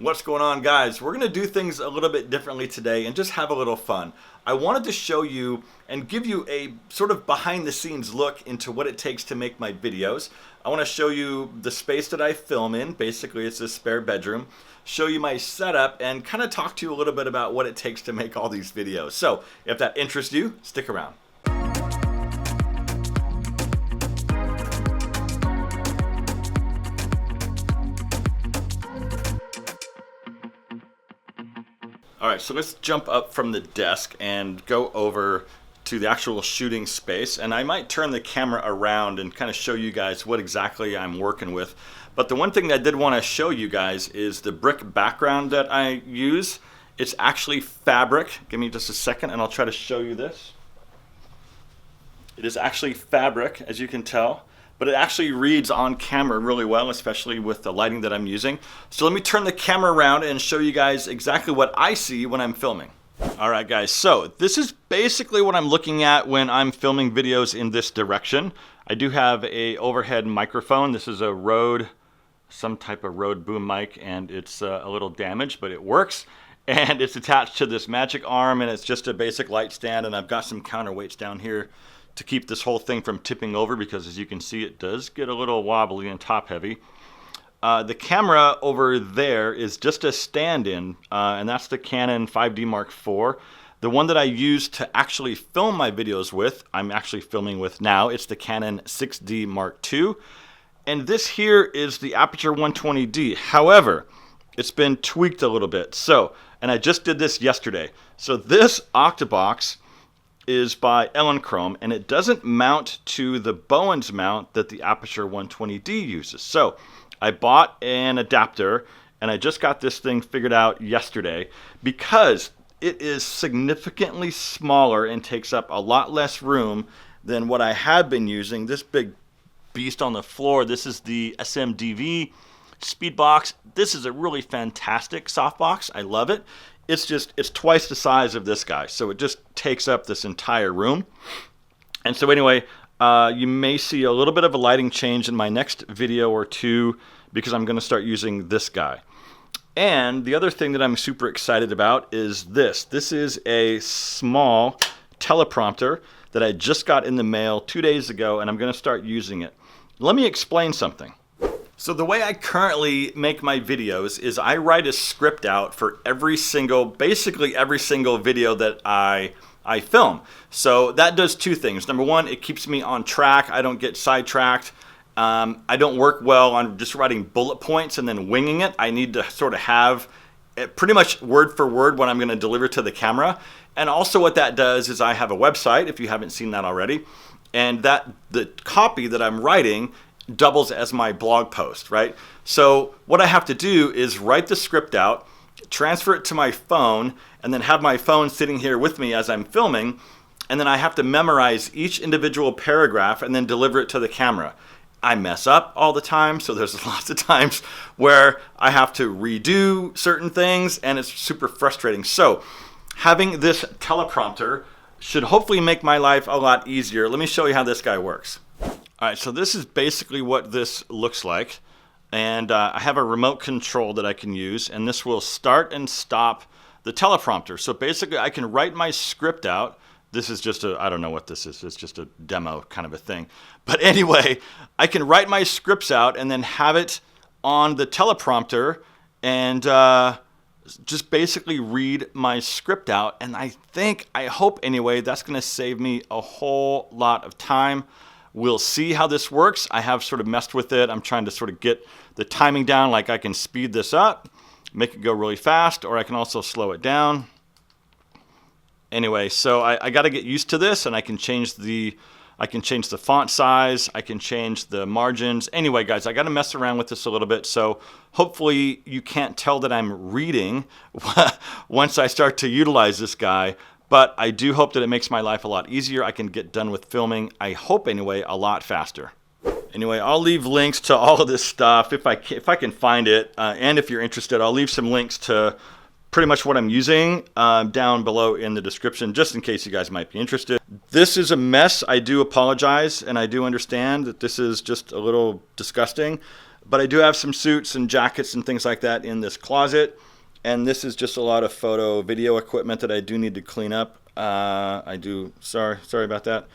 What's going on, guys? We're going to do things a little bit differently today and just have a little fun. I wanted to show you and give you a sort of behind the scenes look into what it takes to make my videos. I want to show you the space that I film in. Basically, it's a spare bedroom. Show you my setup and kind of talk to you a little bit about what it takes to make all these videos. So if that interests you, stick around. All right, so let's jump up from the desk and go over to the actual shooting space. And I might turn the camera around and kind of show you guys what exactly I'm working with. But the one thing that I did want to show you guys is the brick background that I use. It's actually fabric. Give me just a second and I'll try to show you this. It is actually fabric, as you can tell. But it actually reads on camera really well, especially with the lighting that I'm using. So let me turn the camera around and show you guys exactly what I see when I'm filming. All right, guys, so this is basically what I'm looking at when I'm filming videos in this direction. I do have a overhead microphone. This is a Rode, some type of Rode boom mic, and it's a little damaged, but it works. And it's attached to this magic arm, and it's just a basic light stand, and I've got some counterweights down here to keep this whole thing from tipping over, because as you can see, it does get a little wobbly and top heavy. The camera over there is just a stand-in, and that's the Canon 5D Mark IV. The one that I use to actually film my videos with, I'm actually filming with now, it's the Canon 6D Mark II. And this here is the Aperture 120D. However, it's been tweaked a little bit. So, and I just did this yesterday. So this Octabox is by Elinchrom, and it doesn't mount to the Bowens mount that the Aperture 120D uses. So I bought an adapter, and I just got this thing figured out yesterday because it is significantly smaller and takes up a lot less room than what I had been using. This big beast on the floor, this is the SMDV Speedbox. This is a really fantastic softbox. I love it. It's twice the size of this guy, so it just takes up this entire room. And so anyway, you may see a little bit of a lighting change in my next video or two because I'm going to start using this guy. And the other thing that I'm super excited about is this. This is a small teleprompter that I just got in the mail 2 days ago, and I'm going to start using it. Let me explain something. So the way I currently make my videos is I write a script out for basically every single video that I film. So that does two things. Number one, it keeps me on track. I don't get sidetracked. I don't work well on just writing bullet points and then winging it. I need to sort of have pretty much word for word what I'm going to deliver to the camera. And also what that does is I have a website, if you haven't seen that already, and the copy that I'm writing doubles as my blog post, right? So what I have to do is write the script out, transfer it to my phone, and then have my phone sitting here with me as I'm filming, and then I have to memorize each individual paragraph and then deliver it to the camera. I mess up all the time, so there's lots of times where I have to redo certain things, and it's super frustrating. So having this teleprompter should hopefully make my life a lot easier. Let me show you how this guy works. All right, so this is basically what this looks like, and I have a remote control that I can use, and this will start and stop the teleprompter. So basically I can write my script out. This is just I don't know what this is, it's just a demo kind of a thing. But anyway, I can write my scripts out and then have it on the teleprompter and just basically read my script out. And I hope anyway, that's gonna save me a whole lot of time. We'll see how this works. I have sort of messed with it. I'm trying to sort of get the timing down, like I can speed this up, make it go really fast, or I can also slow it down. Anyway, so I got to get used to this, and I can change the font size, I can change the margins. Anyway, guys, I got to mess around with this a little bit, so hopefully you can't tell that I'm reading once I start to utilize this guy. But I do hope that it makes my life a lot easier. I can get done with filming, I hope anyway, a lot faster. Anyway, I'll leave links to all of this stuff if I can find it. And if you're interested, I'll leave some links to pretty much what I'm using down below in the description, just in case you guys might be interested. This is a mess. I do apologize, and I do understand that this is just a little disgusting. But I do have some suits and jackets and things like that in this closet. And this is just a lot of photo, video equipment that I do need to clean up. Sorry about that.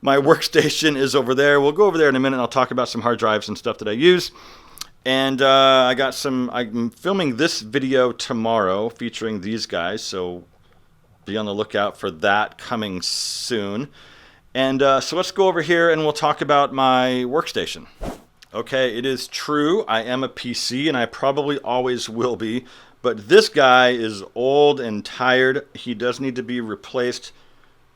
My workstation is over there. We'll go over there in a minute and I'll talk about some hard drives and stuff that I use. And I'm filming this video tomorrow featuring these guys, so be on the lookout for that coming soon. And so let's go over here and we'll talk about my workstation. Okay, it is true, I am a PC and I probably always will be, but this guy is old and tired. He does need to be replaced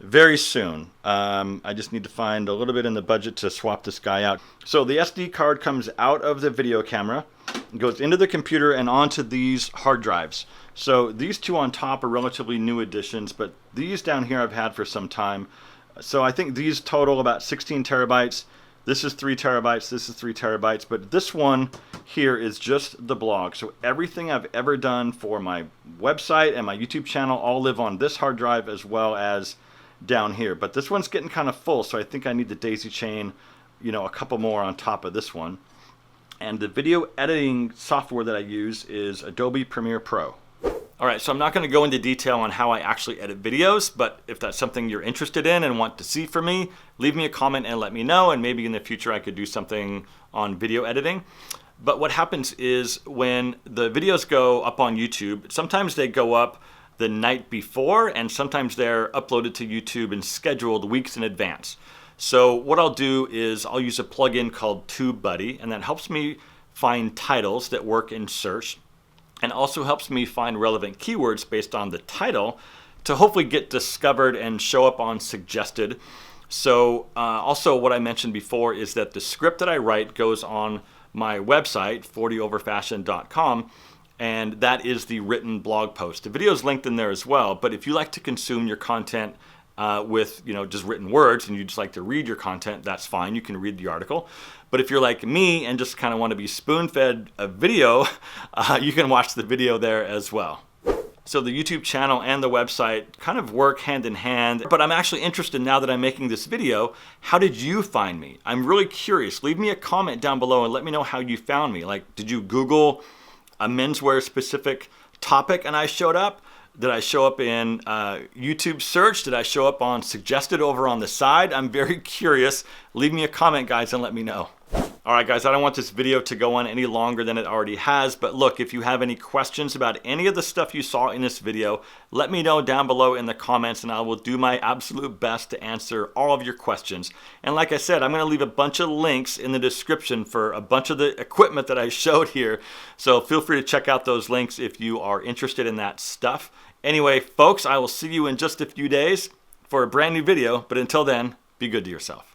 very soon. I just need to find a little bit in the budget to swap this guy out. So the SD card comes out of the video camera, goes into the computer and onto these hard drives. So these two on top are relatively new additions, but these down here I've had for some time. So I think these total about 16 terabytes. This is 3 terabytes, this is 3 terabytes, but this one here is just the blog. So everything I've ever done for my website and my YouTube channel all live on this hard drive as well as down here. But this one's getting kind of full, so I think I need to daisy chain, a couple more on top of this one. And the video editing software that I use is Adobe Premiere Pro. All right, so I'm not going to go into detail on how I actually edit videos, but if that's something you're interested in and want to see from me, leave me a comment and let me know, and maybe in the future I could do something on video editing. But what happens is when the videos go up on YouTube, sometimes they go up the night before, and sometimes they're uploaded to YouTube and scheduled weeks in advance. So what I'll do is I'll use a plugin called TubeBuddy, and that helps me find titles that work in search, and also helps me find relevant keywords based on the title to hopefully get discovered and show up on suggested. So also what I mentioned before is that the script that I write goes on my website, 40overfashion.com, and that is the written blog post. The video is linked in there as well, but if you like to consume your content with just written words and you just like to read your content, that's fine. You can read the article. But if you're like me and just kind of want to be spoon-fed a video, you can watch the video there as well. So the YouTube channel and the website kind of work hand in hand, but I'm actually interested now that I'm making this video, how did you find me? I'm really curious. Leave me a comment down below and let me know how you found me. Like, did you Google a menswear specific topic and I showed up? Did I show up in YouTube search? Did I show up on suggested over on the side? I'm very curious. Leave me a comment, guys, and let me know. All right, guys, I don't want this video to go on any longer than it already has, but look, if you have any questions about any of the stuff you saw in this video, let me know down below in the comments and I will do my absolute best to answer all of your questions. And like I said, I'm going to leave a bunch of links in the description for a bunch of the equipment that I showed here, so feel free to check out those links if you are interested in that stuff. Anyway, folks, I will see you in just a few days for a brand new video, but until then, be good to yourself.